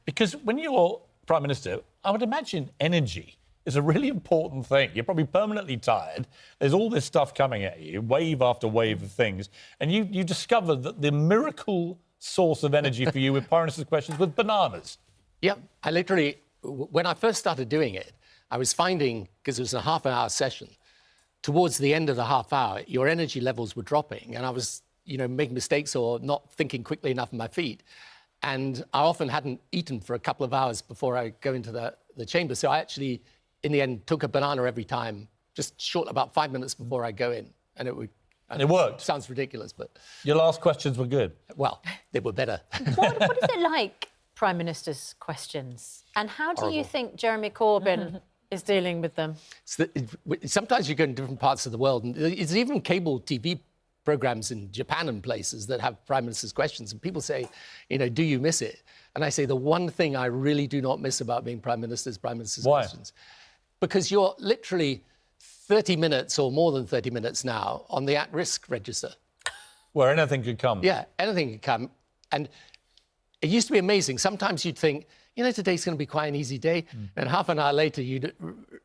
Because when you're Prime Minister, I would imagine energy is a really important thing. You're probably permanently tired. There's all this stuff coming at you, wave after wave of things. And you discovered that the miracle source of energy for you with Prime Minister's questions was bananas. Yeah, I literally, when I first started doing it, I was finding, because it was a half-an-hour session, towards the end of the half hour, your energy levels were dropping, and I was, making mistakes or not thinking quickly enough on my feet. And I often hadn't eaten for a couple of hours before I go into the chamber. So I actually, in the end, took a banana every time, just short about 5 minutes before I go in. And it worked. Sounds ridiculous, but... Your last questions were good. Well, they were better. What is it like, Prime Minister's questions? And how do you think Jeremy Corbyn is dealing with them? Sometimes you go in different parts of the world, and it's even cable TV programmes in Japan and places that have Prime Minister's questions, and people say, do you miss it? And I say the one thing I really do not miss about being Prime Minister is Prime Minister's questions. Because you're literally 30 minutes or more than 30 minutes now on the at-risk register. Where anything could come. Yeah, anything could come. And it used to be amazing. Sometimes you'd think, today's going to be quite an easy day. And half an hour later, you'd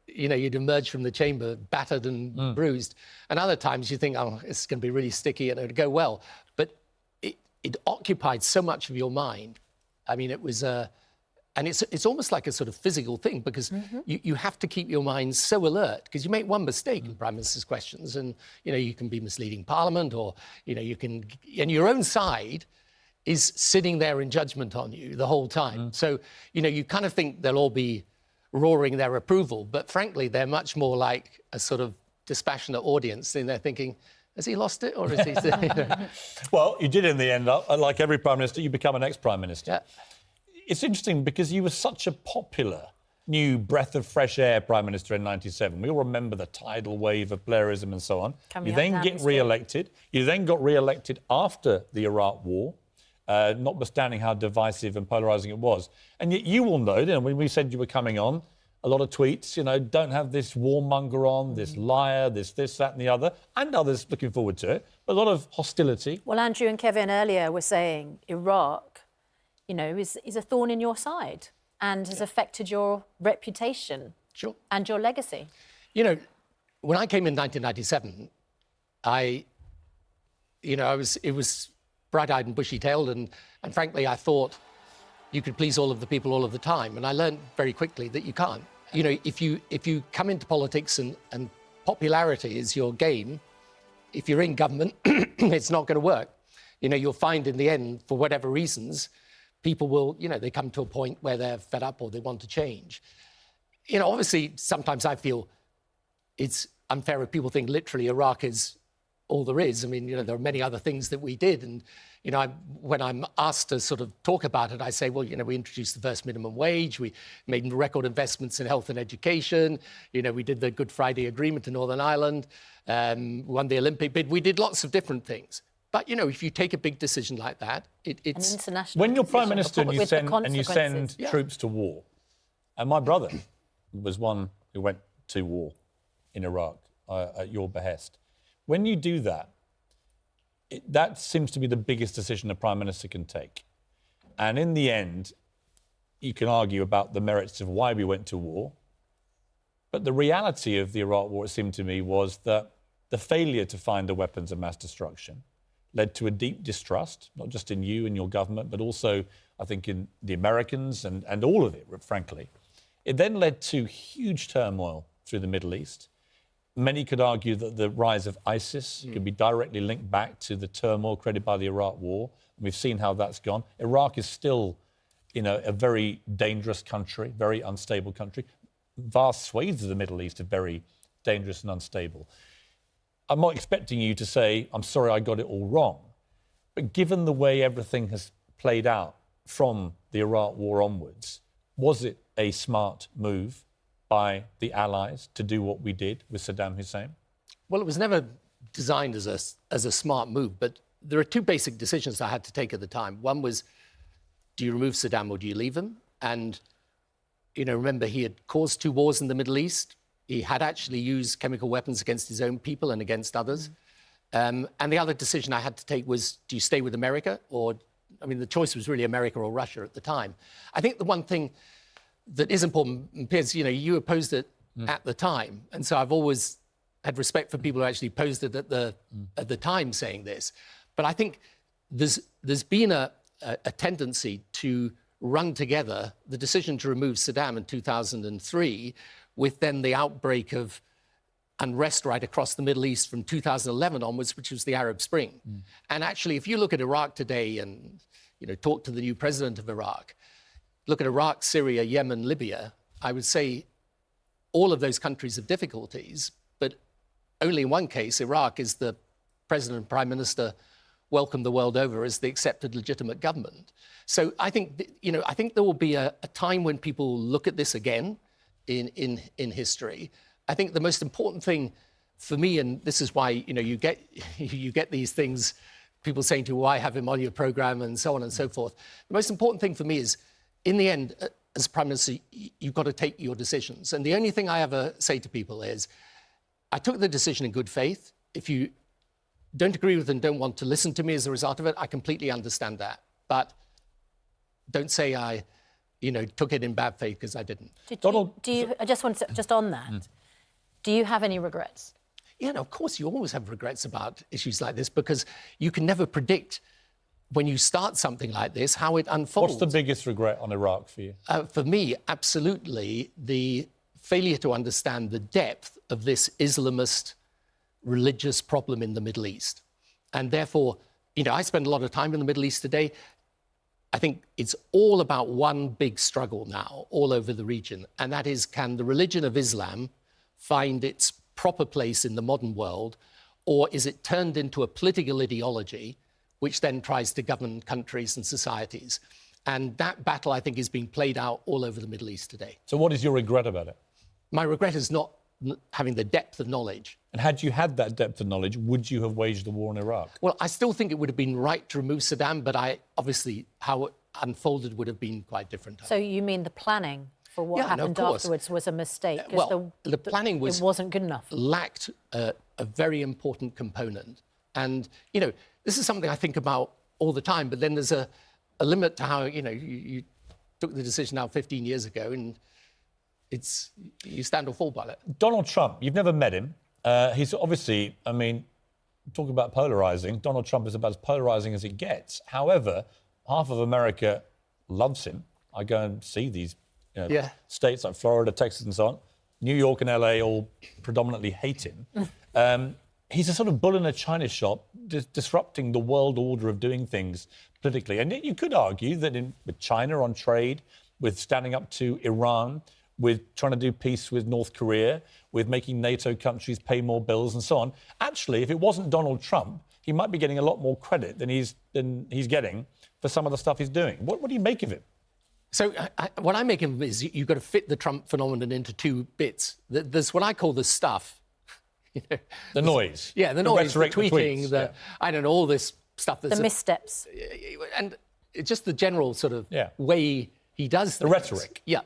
emerge from the chamber battered and bruised. And other times you think, oh, it's going to be really sticky and it'll go well. But it occupied so much of your mind. I mean, it was... and it's almost like a sort of physical thing, because you have to keep your mind so alert, because you make one mistake in Prime Minister's questions and, you can be misleading Parliament, or, you can... And your own side is sitting there in judgment on you the whole time. So, you kind of think they'll all be roaring their approval, but frankly, they're much more like a sort of dispassionate audience, and they're thinking, has he lost it, or is he... Well, you did in the end, like every Prime Minister, you become an ex-Prime Minister. Yeah. It's interesting because you were such a popular new breath of fresh air Prime Minister in 97. We all remember the tidal wave of Blairism and so on. You then get re-elected. You then got re-elected after the Iraq War, notwithstanding how divisive and polarising it was. And yet you will know, when we said you were coming on, a lot of tweets, don't have this warmonger on, this liar, this, that and the other, and others looking forward to it, but a lot of hostility. Well, Andrew and Kevin earlier were saying Iraq, is a thorn in your side and has affected your reputation and your legacy. When I came in 1997, it was bright-eyed and bushy-tailed, and frankly, I thought you could please all of the people all of the time, and I learned very quickly that you can't. If you come into politics and popularity is your game, if you're in government, it's not going to work. You'll find in the end, for whatever reasons, people will, they come to a point where they're fed up or they want to change. Obviously, sometimes I feel it's unfair if people think literally Iraq is all there is. I mean, there are many other things that we did. And, when I'm asked to sort of talk about it, I say, well, we introduced the first minimum wage. We made record investments in health and education. We did the Good Friday Agreement in Northern Ireland, won the Olympic bid. We did lots of different things. But, if you take a big decision like that, it's... An international when you're Prime Minister and you send consequences. troops to war, and my brother was one who went to war in Iraq at your behest. When you do that, that seems to be the biggest decision a Prime Minister can take. And in the end, you can argue about the merits of why we went to war. But the reality of the Iraq war, it seemed to me, was that the failure to find the weapons of mass destruction led to a deep distrust, not just in you and your government, but also, I think, in the Americans and all of it, frankly. It then led to huge turmoil through the Middle East. Many could argue that the rise of ISIS could be directly linked back to the turmoil created by the Iraq War. We've seen how that's gone. Iraq is still, a very dangerous country, very unstable country. Vast swathes of the Middle East are very dangerous and unstable. I'm not expecting you to say, I'm sorry, I got it all wrong. But given the way everything has played out from the Iraq War onwards, was it a smart move by the Allies to do what we did with Saddam Hussein? Well, it was never designed as a smart move, but there are two basic decisions I had to take at the time. One was, do you remove Saddam or do you leave him? And, remember, he had caused 2 wars in the Middle East. He had actually used chemical weapons against his own people and against others. And the other decision I had to take was, do you stay with America or I mean, the choice was really America or Russia at the time. I think the one thing that is important, and Piers, you opposed it at the time, and so I've always had respect for people who actually opposed it at the time saying this. But I think there's been a tendency to run together the decision to remove Saddam in 2003 with then the outbreak of unrest right across the Middle East from 2011 onwards, which was the Arab Spring. And actually, if you look at Iraq today and talk to the new president of Iraq, look at Iraq, Syria, Yemen, Libya, I would say all of those countries have difficulties, but only in one case, Iraq, is the president and prime minister welcomed the world over as the accepted legitimate government. So I think, I think there will be a time when people look at this again in history. I think the most important thing for me, and this is why you get these things, people saying to you, why have him on your program and so on and so forth. The most important thing for me is, in the end, as Prime Minister, you've got to take your decisions. And the only thing I ever say to people is, I took the decision in good faith. If you don't agree with and don't want to listen to me as a result of it, I completely understand that. But don't say I, took it in bad faith, because I didn't. I just want to, just on that, do you have any regrets? Yeah, no, of course, you always have regrets about issues like this, because you can never predict when you start something like this how it unfolds. What's the biggest regret on Iraq for you? For me, absolutely, the failure to understand the depth of this Islamist religious problem in the Middle East. And therefore, I spend a lot of time in the Middle East today. I think it's all about one big struggle now all over the region, and that is, can the religion of Islam find its proper place in the modern world, or is it turned into a political ideology which then tries to govern countries and societies? And that battle, I think, is being played out all over the Middle East today. So what is your regret about it? My regret is not having the depth of knowledge. And had you had that depth of knowledge, would you have waged the war in Iraq? Well, I still think it would have been right to remove Saddam, but obviously how it unfolded would have been quite different. So you mean the planning for what happened afterwards was a mistake? Well, the planning it wasn't good enough. Lacked a very important component. And, this is something I think about all the time, but then there's a limit to how, you took the decision now 15 years ago, and you stand or fall by it. Donald Trump, you've never met him. He's obviously, talking about polarising, Donald Trump is about as polarising as it gets. However, half of America loves him. I go and see these states like Florida, Texas and so on. New York and LA all predominantly hate him. He's a sort of bull in a china shop, disrupting the world order of doing things politically. And you could argue that with China on trade, with standing up to Iran, with trying to do peace with North Korea, with making NATO countries pay more bills and so on. Actually, if it wasn't Donald Trump, he might be getting a lot more credit than he's getting for some of the stuff he's doing. What do you make of it? So what I make of it is you've got to fit the Trump phenomenon into two bits. There's what I call the stuff. The noise. Yeah, the noise, rhetoric, the tweeting, I don't know, all this stuff. The missteps. And it's just the general sort of way he does things. The rhetoric. Yeah.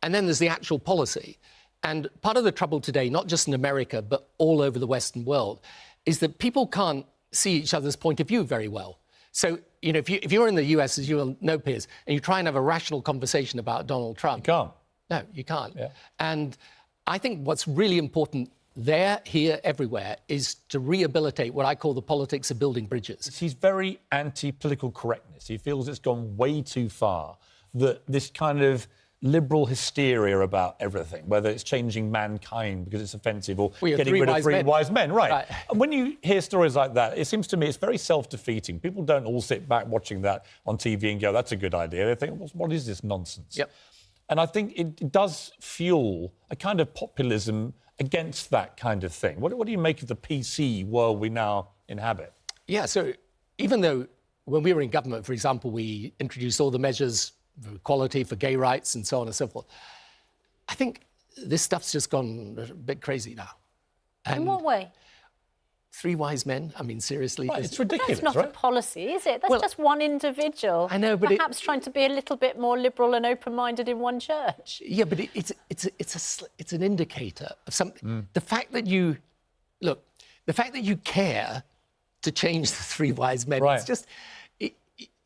And then there's the actual policy. And part of the trouble today, not just in America, but all over the Western world, is that people can't see each other's point of view very well. So, if you're in the US, as you will know, Piers, and you try and have a rational conversation about Donald Trump... You can't. No, you can't. Yeah. And I think what's really important there, here, everywhere, is to rehabilitate what I call the politics of building bridges. He's very anti-political correctness. He feels it's gone way too far, that this kind of liberal hysteria about everything, whether it's changing mankind because it's offensive or getting rid of three wise men. Right. And when you hear stories like that, it seems to me it's very self-defeating. People don't all sit back watching that on TV and go, that's a good idea. They think, what is this nonsense? Yep. And I think it does fuel a kind of populism against that kind of thing. What do you make of the PC world we now inhabit? Yeah, so even though when we were in government, for example, we introduced all the measures for equality, for gay rights and so on and so forth, I think this stuff's just gone a bit crazy now. And in what way? Three wise men, seriously. Right, it's ridiculous, that's not a policy, is it? That's just one individual. I know, but perhaps trying to be a little bit more liberal and open-minded in one church. Yeah, but it's an indicator of something. The fact that you care to change the three wise men, it's just...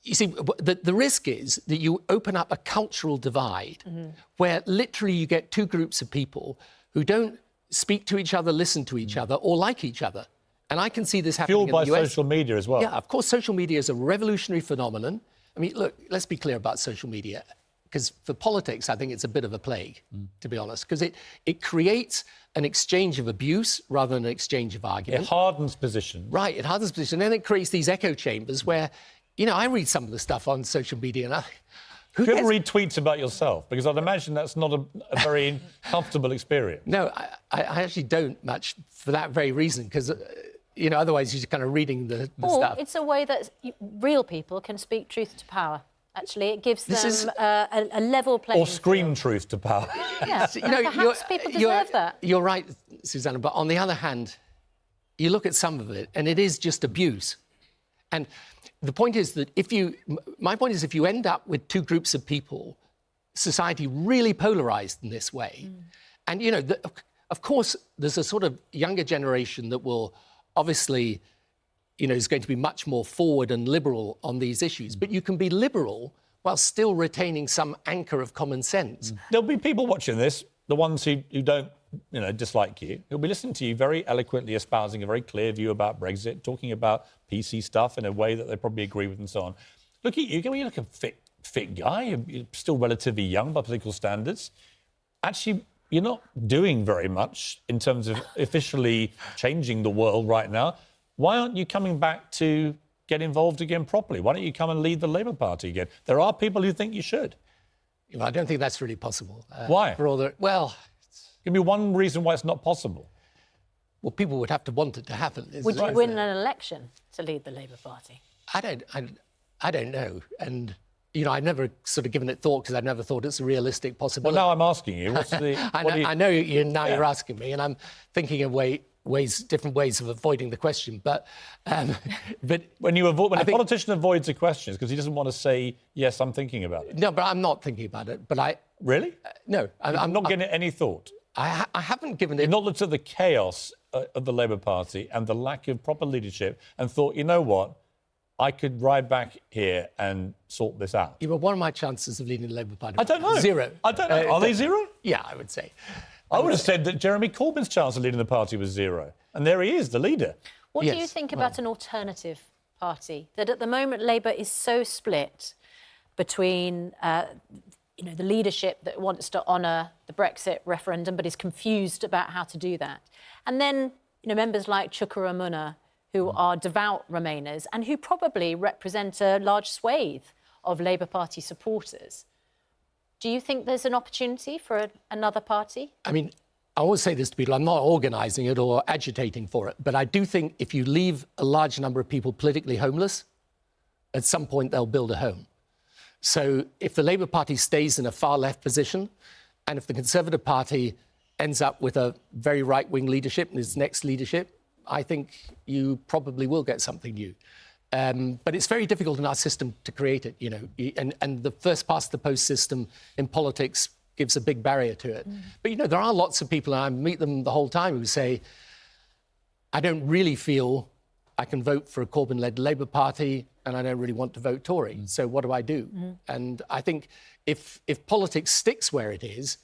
you see, the risk is that you open up a cultural divide where literally you get two groups of people who don't speak to each other, listen to each other, or like each other. And I can see this happening Fueled by in the US. social media as well. Yeah, of course, social media is a revolutionary phenomenon. I mean, look, let's be clear about social media. Because for politics, I think it's a bit of a plague, to be honest, because it creates an exchange of abuse rather than an exchange of argument. It hardens positions. Right, it hardens position. And then it creates these echo chambers where, you know, I read some of the stuff on social media and Do you ever read tweets about yourself? Because I'd imagine that's not a very comfortable experience. No, I actually don't much for that very reason, because, you know, otherwise you're just kind of reading the stuff. It's a way that real people can speak truth to power. Actually, it gives them a level playing Or scream field. truth to power. Yeah, You know, perhaps people deserve that. You're right, Susanna, but on the other hand, you look at some of it and it is just abuse. And the point is that my point is if you end up with two groups of people, society really polarised in this way, and, you know, of course, there's a sort of younger generation that will obviously, you know, is going to be much more forward and liberal on these issues. But you can be liberal while still retaining some anchor of common sense. There'll be people watching this, the ones who don't, you know, dislike you, who'll be listening to you very eloquently espousing a very clear view about Brexit, talking about PC stuff in a way that they probably agree with and so on. Look at you, you look a fit guy, you're still relatively young by political standards. Actually, you're not doing very much in terms of officially changing the world right now. Why aren't you coming back to get involved again properly? Why don't you come and lead the Labour Party again? There are people who think you should. Well, I don't think that's really possible. Why? Well, give me one reason why it's not possible. Well, people would have to want it to happen. Would you win an election to lead the Labour Party? I don't know. And, you know, I've never sort of given it thought because I've never thought it's a realistic possibility. Well, now I'm asking you, what's the... I know you're asking me, and I'm thinking of different ways of avoiding the question. But when a politician avoids a question, it's because he doesn't want to say, yes, I'm thinking about it. No, but I'm not thinking about it. But Really? No. I'm not giving it any thought. I haven't given it... You've not looked at the chaos of the Labour Party and the lack of proper leadership and thought, you know what, I could ride back here and sort this out. Yeah, but what are my chances of leading the Labour Party? I don't know. Zero. I don't know. Are they zero? Yeah, I would say. I would have said that Jeremy Corbyn's chance of leading the party was zero. And there he is, the leader. What do you think about an alternative party? That at the moment Labour is so split between you know, the leadership that wants to honour the Brexit referendum but is confused about how to do that. And then, you know, members like Chuka Umunna, who are devout Remainers and who probably represent a large swathe of Labour Party supporters. Do you think there's an opportunity for another party? I mean, I always say this to people, I'm not organising it or agitating for it, but I do think if you leave a large number of people politically homeless, at some point they'll build a home. So if the Labour Party stays in a far-left position, and if the Conservative Party ends up with a very right-wing leadership in its next leadership, I think you probably will get something new. But it's very difficult in our system to create it, you know, and the first past the post system in politics gives a big barrier to it. But, you know, there are lots of people, and I meet them the whole time, who say, I don't really feel I can vote for a Corbyn-led Labour Party and I don't really want to vote Tory. So what do I do? And I think if politics sticks where it is,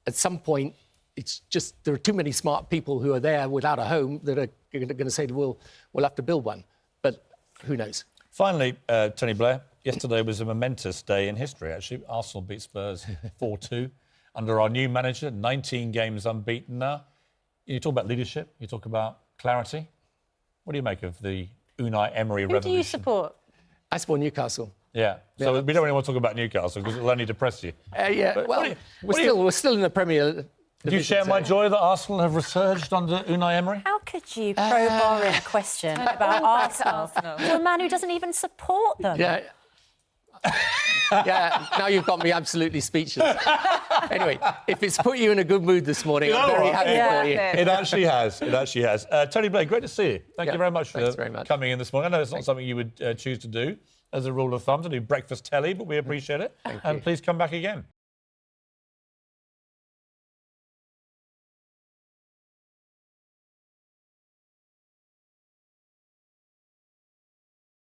at some point, it's just there are too many smart people who are there without a home that are going to say, we'll have to build one. But who knows? Finally, Tony Blair, yesterday was a momentous day in history, actually. Arsenal beat Spurs 4-2 under our new manager, 19 games unbeaten now. You talk about leadership, you talk about clarity. What do you make of the Unai Emery revolution? Who do you support? I support Newcastle. Yeah, so we don't really want to talk about Newcastle because it'll only depress you. Yeah, well, we're still in the Premier. Do you share my joy that Arsenal have resurged under Unai Emery? How could you crowbar in a question about Arsenal to a man who doesn't even support them? Yeah. Yeah, now you've got me absolutely speechless. Anyway, if it's put you in a good mood this morning, I'm very happy for you. It actually has. It actually has. Tony Blair, great to see you. Thank you very much for coming in this morning. I know it's not something you would choose to do as a rule of thumb, to do breakfast telly, but we appreciate it. And please come back again.